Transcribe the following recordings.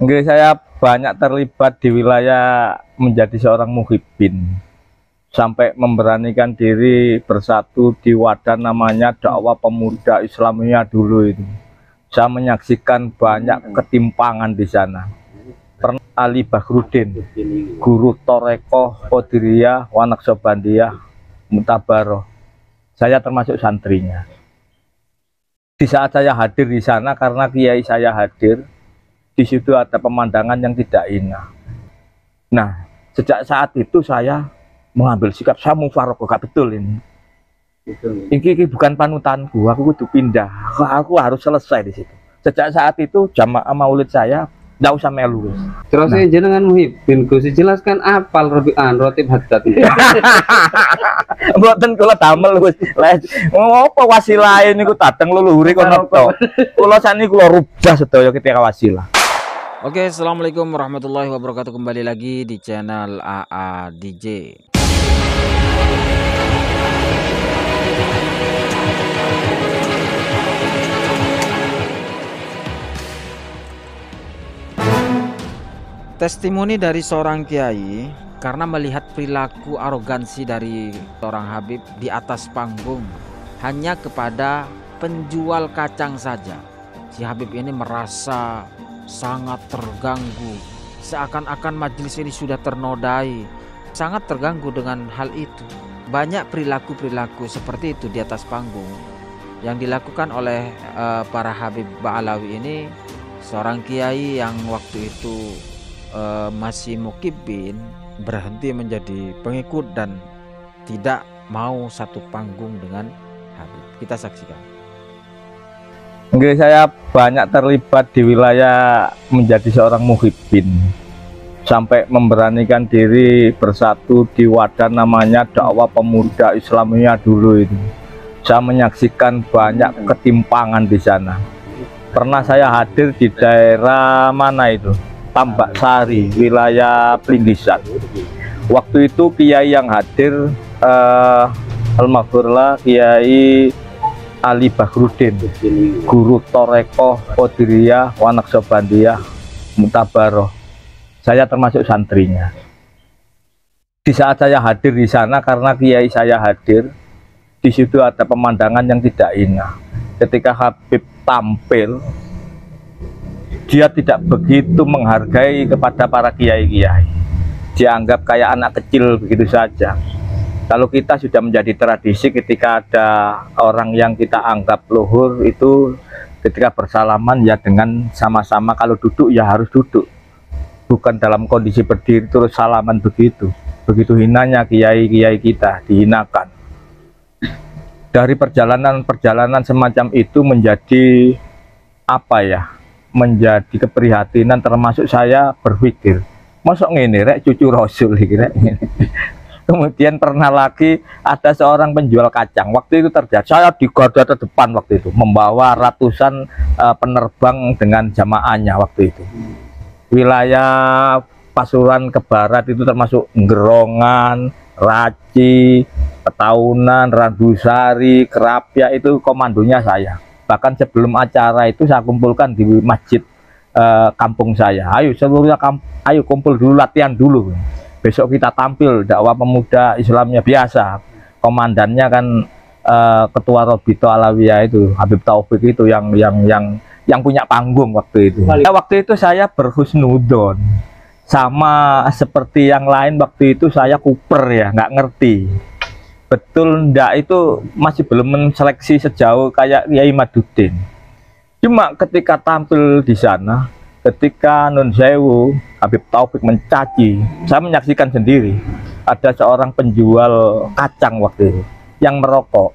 Nggih, saya banyak terlibat di wilayah menjadi seorang muhibbin, sampai memberanikan diri bersatu di wadah namanya Dakwah Pemuda Islamiyah dulu itu. Saya menyaksikan banyak ketimpangan di sana. Pernah Ali Bakhrudin, guru Torekoh, Qadiriyah, Wanaksobandiyah, Mutabaroh. Saya termasuk santrinya. Di saat saya hadir di sana, karena kiai saya hadir, di situ ada pemandangan yang tidak indah. Nah, sejak saat itu saya mengambil sikap, saya mufarokoh, gak betul ini. Ini bukan panutanku, aku kudu pindah. Aku harus selesai di situ. Sejak saat itu jamaah maulid saya nggak usah melu. Terus nah, jenengan muhibbin Gus jelaskan apal rotib hadat. Mboten kula damel Gus. Ngopo wasilah niku dateng leluhur kono to. Kula saniki kula rubah sedaya ketika wasilah. Oke, assalamualaikum warahmatullahi wabarakatuh. Kembali lagi di channel AA DJ. Testimoni dari seorang kiai karena melihat perilaku arogansi dari seorang Habib di atas panggung hanya kepada penjual kacang saja. Si Habib ini merasa sangat terganggu, seakan-akan majelis ini sudah ternodai, sangat terganggu dengan hal itu. Banyak perilaku-perilaku seperti itu di atas panggung yang dilakukan oleh para Habib Ba'alawi ini. Seorang kiai yang waktu itu masih mukibbin berhenti menjadi pengikut dan tidak mau satu panggung dengan Habib. Kita saksikan. Nggih, saya banyak terlibat di wilayah menjadi seorang muhibbin, sampai memberanikan diri bersatu di wadah namanya Dakwah Pemuda Islamiyah dulu itu. Saya menyaksikan banyak ketimpangan di sana. Pernah saya hadir di daerah mana itu? Tambak Sari, wilayah Plindisan. Waktu itu kiai yang hadir almarhum Kiai Ali Bakhrudin, guru Torekoh, Qadiriyah, Wanaksobandiyah, Mutabaroh. Saya termasuk santrinya. Di saat saya hadir di sana, karena kiai saya hadir, di situ ada pemandangan yang tidak indah. Ketika Habib tampil, dia tidak begitu menghargai kepada para kiai-kiai. Dia anggap kayak anak kecil begitu saja. Kalau kita sudah menjadi tradisi, ketika ada orang yang kita anggap luhur, itu ketika bersalaman ya dengan sama-sama, kalau duduk ya harus duduk, bukan dalam kondisi berdiri terus salaman begitu. Begitu hinanya kiai-kiai kita, dihinakan. Dari perjalanan-perjalanan semacam itu menjadi apa ya, menjadi keprihatinan, termasuk saya berpikir, masuk ngene rek cucu Rasul kira ngene. Kemudian pernah lagi ada seorang penjual kacang. Waktu itu terjadi, saya di garda terdepan waktu itu, membawa ratusan penerbang dengan jamaahnya waktu itu. Wilayah Pasuruan ke barat itu termasuk Nggerongan, Raci, Petaunan, Randusari, Kerapia, itu komandonya saya. Bahkan sebelum acara itu saya kumpulkan di masjid kampung saya. Ayo seluruhnya ayo kumpul dulu, latihan dulu. Besok kita tampil Dakwah Pemuda Islamnya biasa. Komandannya kan ketua Robito Alawiyah itu, Habib Taufik itu yang punya panggung waktu itu. Waktu itu saya berhusnudon, sama seperti yang lain waktu itu saya kuper ya, nggak ngerti. Betul ndak itu masih belum menseleksi sejauh kayak Kiai Madudin. Cuma ketika tampil di sana, ketika Nun Sewu Habib Taufik mencaci, saya menyaksikan sendiri. Ada seorang penjual kacang waktu itu yang merokok.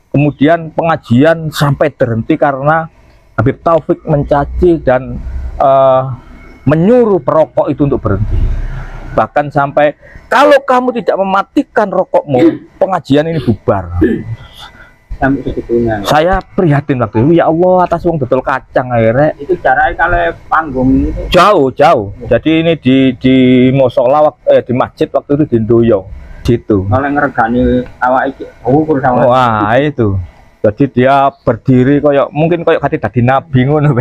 Kemudian pengajian sampai berhenti karena Habib Taufik mencaci dan menyuruh perokok itu untuk berhenti. Bahkan sampai, kalau kamu tidak mematikan rokokmu, pengajian ini bubar. Saya prihatin waktu itu, ya Allah, atas wong betul kacang akhirnya. Itu caranya kalau panggung itu jauh. Jadi ini di musola, di masjid waktu itu di Ndoyo situ. Kalau ngeregani awak iki ukur sama. Wah, itu. Jadi dia berdiri mungkin kayak kate dadi nabi ngono.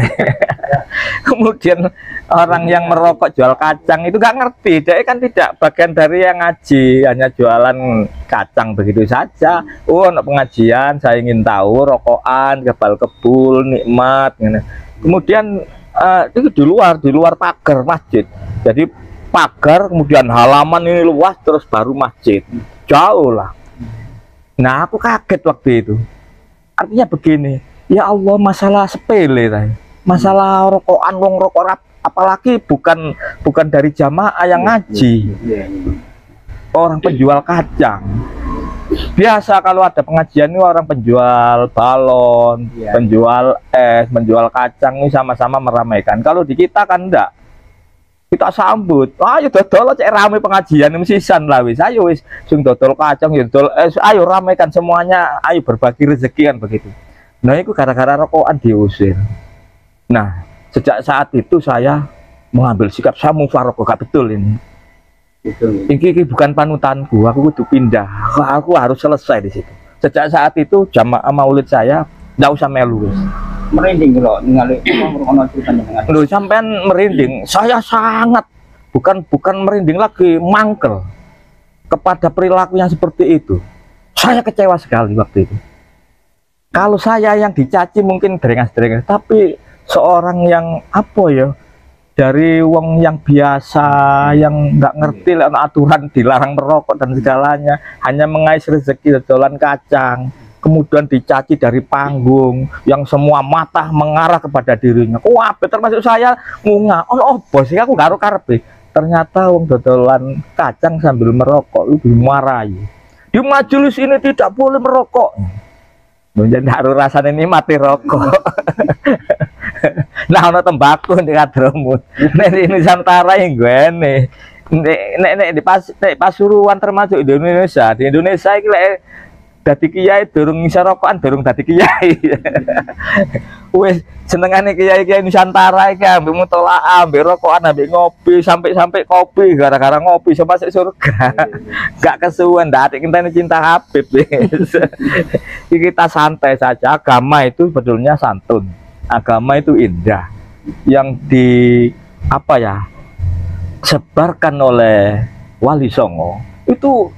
Kemudian orang yang merokok jual kacang itu nggak ngerti, dia kan tidak bagian dari yang ngaji, hanya jualan kacang begitu saja. Oh, untuk pengajian saya ingin tahu rokokan, kebal kebul, nikmat. Kemudian itu di luar pagar masjid. Jadi pagar, kemudian halaman ini luas, terus baru masjid. Jauh lah. Nah, aku kaget waktu itu. Artinya begini, ya Allah, masalah sepele tadi. Masalah rokokan wong rokok rap, apalagi bukan dari jamaah yang ngaji. Orang penjual kacang. Biasa kalau ada pengajian ini orang penjual balon, penjual es, menjual kacang ini sama-sama meramaikan. Kalau di kita kan enggak. Kita sambut, ayo dodol cek rame pengajian sisan lah wis, ayo wis sing dodol kacang ya dodol es, ayo ramaikan semuanya, ayo berbagi rezeki kan begitu. Nah itu gara-gara rokokan diusir. Nah sejak saat itu saya mengambil sikap, saya mufarokoh, gak betul ini. Ini bukan panutanku, aku kudu pindah, aku harus selesai di situ. Sejak saat itu jamaah maulid saya nggak usah melu. Merinding loh, ningali loh, sampean merinding. Saya sangat bukan merinding lagi, mangkel kepada perilaku yang seperti itu. Saya kecewa sekali waktu itu. Kalau saya yang dicaci mungkin deringas-deringas, tapi seorang yang apa ya, dari wong yang biasa, yang nggak ngerti lah aturan, dilarang merokok dan segalanya, hanya mengais rezeki dodolan kacang, kemudian dicaci dari panggung yang semua mata mengarah kepada dirinya. Wah, termasuk saya ngungah, oh bos, aku karo karepe. Ternyata wong dodolan kacang sambil merokok itu dimarahi. Di majelis ini tidak boleh merokok. Menjadi harus rasanya ini mati rokok. Nah, ono tembakau di kadromu. Nek Nusantara yang gue nih. Nek di Pasuruan termasuk di Indonesia. Di Indonesia iki lek dadi kiai durung bisa rokokan, durung dadi kiai. Wes senengane kiai-kiai Nusantara iki ambek mutolaah, ambek rokokan, ambek ngopi, sampai kopi gara-gara ngopi sampai masuk surga. Gak kesuwen ndak kita cinta Habib. Kita santai saja, agama itu sebetulnya santun. Agama itu indah. Yang sebarkan oleh Wali Songo itu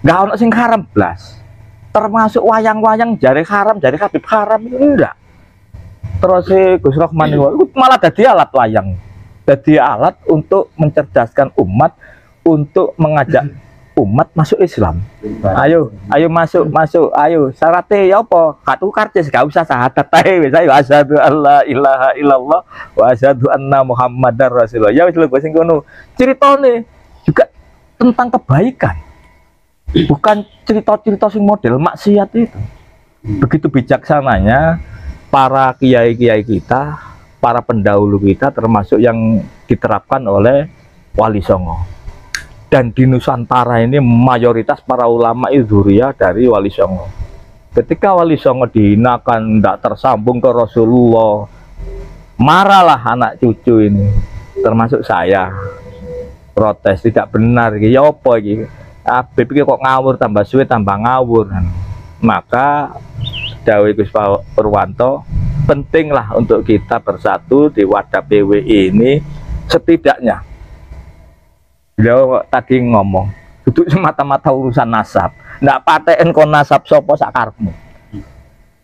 gak ono sing haram blas. Termasuk wayang-wayang jari haram, jari Habib haram itu enggak. Terus Gus Rohman itu malah jadi alat wayang, jadi alat untuk mencerdaskan umat, untuk mengajak umat masuk Islam. Ayo masuk, ayo syaratnya ya apa? Katu karcis, gak usah syahadat ae, ayo asyhadu alla ilaha illallah wa asyhadu anna muhammadar rasulullah. Ya wis lho sing ngono. Ceritane juga tentang kebaikan. Bukan cerita-cerita sing model maksiat itu. Begitu bijaksananya para kiai-kiai kita, para pendahulu kita, termasuk yang diterapkan oleh Wali Songo. Dan di Nusantara ini mayoritas para ulama dzuriyah dari Wali Songo. Ketika Wali Songo dihinakan, tidak tersambung ke Rasulullah, marahlah anak cucu ini, termasuk saya, protes, tidak benar, ya apa gitu. Habib iki kok ngawur, tambah suwe tambah ngawur. Maka dawuh Gus Purwanto, pentinglah untuk kita bersatu di wadah PWI ini. Setidaknya beliau tadi ngomong duduk semata-mata urusan nasab, ndak paten kon nasab sopo sakarepmu.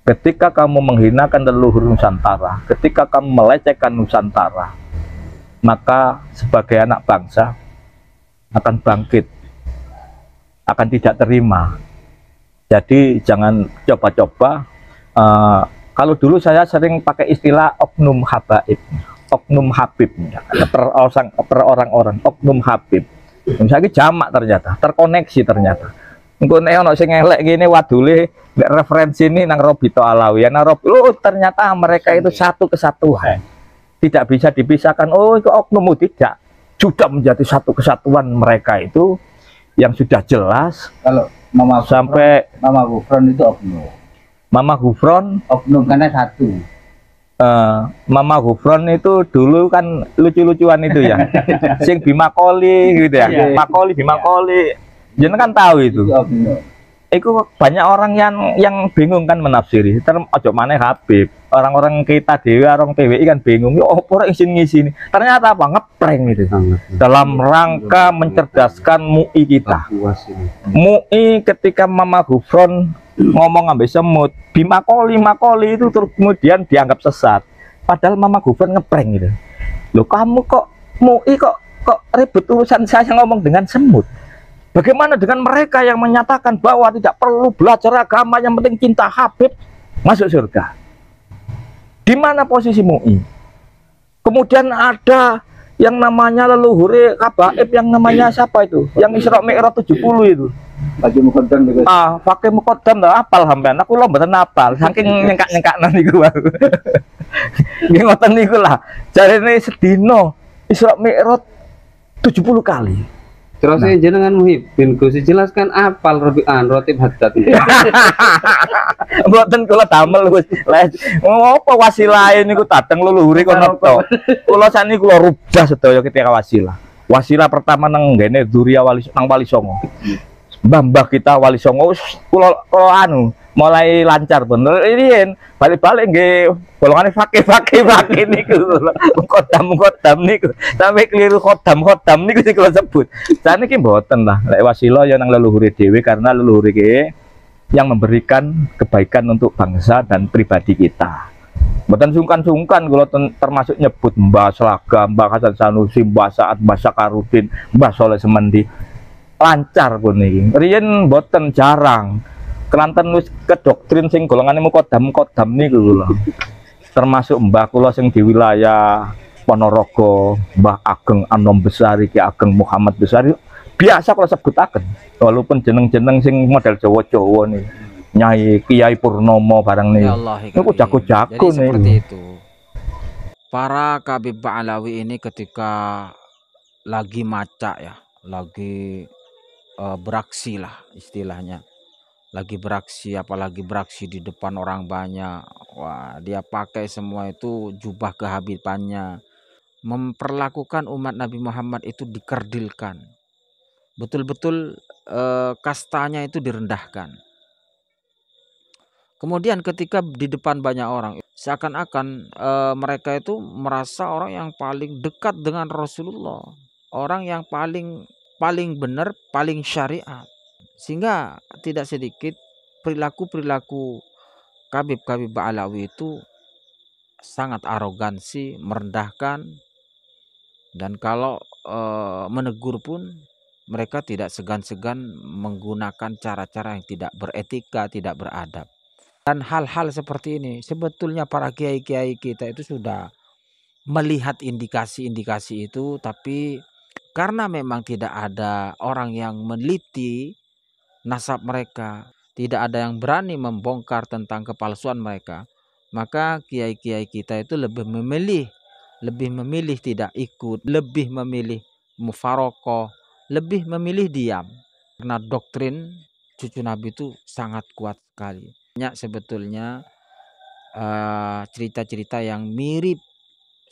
Ketika kamu menghinakan leluhur Nusantara, ketika kamu melecehkan Nusantara, maka sebagai anak bangsa akan bangkit, akan tidak terima. Jadi jangan coba-coba. Kalau dulu saya sering pakai istilah oknum habaib, oknum habib, per orang-orang, oknum habib. Misalnya jamak ternyata, terkoneksi ternyata. Engko nek ono sing elek ngene wadule referensi ini nang Robito Alawiyah, ternyata mereka itu satu kesatuan. Tidak bisa dipisahkan. Oh, itu oknum, tidak. Sudah menjadi satu kesatuan mereka itu yang sudah jelas. Kalau Mama sampai Mama Gufron itu oknum. Mama Gufron oknum karena satu. Mama Gufron itu dulu kan lucu-lucuan itu ya. Sing Bima Koli gitu ya. Makoli Bima Koli. Jangan kan tahu itu. Iku banyak orang yang bingung kan menafsiri. Ojo maneh Habib. Orang-orang kita dewe, orang PWI kan bingung. Yo opo rek isin-ngisini. Ternyata apa? Ngeprank itu. Dalam rangka mencerdaskan MUI kita. MUI ketika Mama Gufron ngomong ambek semut, Bimakoli itu terus kemudian dianggap sesat. Padahal Mama Gufron ngeprank gitu. Loh kamu kok MUI kok ribut urusan saya ngomong dengan semut? Bagaimana dengan mereka yang menyatakan bahwa tidak perlu belajar agama, yang penting cinta Habib masuk surga? Di mana posisi MUI? Kemudian ada yang namanya leluhur Kabaib, yang namanya siapa itu? Yang Isra Mi'raj 70 itu. Fakih Muqaddam juga. Fakih Muqaddam dah apal sampean. Aku lho mboten apal, saking nyengkak-nyengkakna niku wae. Nggih ngoten niku lah. Jarene sedina Isra Mi'raj 70 kali. Terus jenengan Muhyiddin Gus jelaskan apal Rotib Haddad. Mboten kula damel wis. Ngopo wasilah niku dateng leluhure kono to. Kula sakniki kula rubah sedaya ketika wasilah. Wasilah pertama nang ngene Duriya Wali Songo. Mbah kita Wali Songo kula anu mulai lancar bener. Riyen balik-balik nggih golongane fakih niku. Kodam niku. Sampai keliru kodam niku sing kula sebut. Saniki mboten lah. Lek wasilah ya nang leluhure dhewe, karena leluhure iki yang memberikan kebaikan untuk bangsa dan pribadi kita. Mboten sungkan-sungkan kula termasuk nyebut Mbah Slaga, Mbah Hasan Sanusi, Mbah Saad, Mbah Sakarudin, Mbah Soleh Semendi. Lancar pun niki. Riyen mboten jarang. Kelanten wis ke doktrin sing golongane kodam niku lho. Termasuk mbah kula sing di wilayah Ponorogo, Mbah Ageng Anom Besari, Ki Ageng Muhammad Besari, biasa kalau sebutaken. Walaupun jeneng-jeneng sing model Jawa-Jawa nih. Nyai Kiai Purnomo barang nih. Niku jago-jago nih. Seperti itu. Para Kabib Ba'alawi ini ketika lagi maca ya, lagi beraksi lah istilahnya. Lagi beraksi, apalagi beraksi di depan orang banyak. Wah, dia pakai semua itu jubah kehabibannya, memperlakukan umat Nabi Muhammad itu dikerdilkan, betul-betul kastanya itu direndahkan. Kemudian ketika di depan banyak orang, seakan-akan mereka itu merasa orang yang paling dekat dengan Rasulullah, orang yang paling benar, paling syariat. Sehingga tidak sedikit perilaku Kabib Ba'alawi itu sangat arogansi, merendahkan, dan kalau menegur pun mereka tidak segan-segan menggunakan cara-cara yang tidak beretika, tidak beradab. Dan hal-hal seperti ini sebetulnya para kiai-kiai kita itu sudah melihat indikasi-indikasi itu, tapi karena memang tidak ada orang yang meneliti nasab mereka, tidak ada yang berani membongkar tentang kepalsuan mereka, maka kiai-kiai kita itu lebih memilih tidak ikut, lebih memilih mufarokoh, lebih memilih diam, karena doktrin cucu Nabi itu sangat kuat sekali. Banyak sebetulnya cerita-cerita yang mirip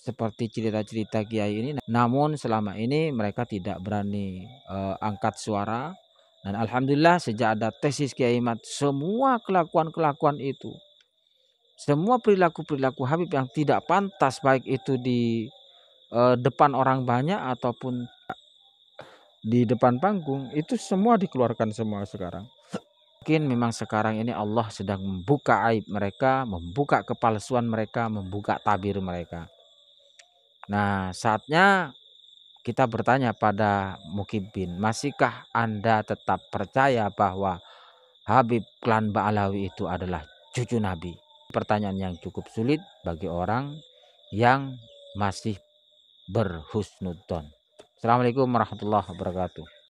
seperti cerita-cerita kiai ini, namun selama ini mereka tidak berani angkat suara. Dan alhamdulillah sejak ada tesis Kiai Mat, semua kelakuan itu, semua perilaku Habib yang tidak pantas, baik itu di depan orang banyak ataupun di depan panggung, itu semua dikeluarkan semua sekarang. Mungkin memang sekarang ini Allah sedang membuka aib mereka, membuka kepalsuan mereka, membuka tabir mereka. Nah, saatnya kita bertanya pada Mukibbin, masihkah Anda tetap percaya bahwa Habib klan Ba'alawi itu adalah cucu Nabi? Pertanyaan yang cukup sulit bagi orang yang masih berhusnudzon. Assalamualaikum warahmatullahi wabarakatuh.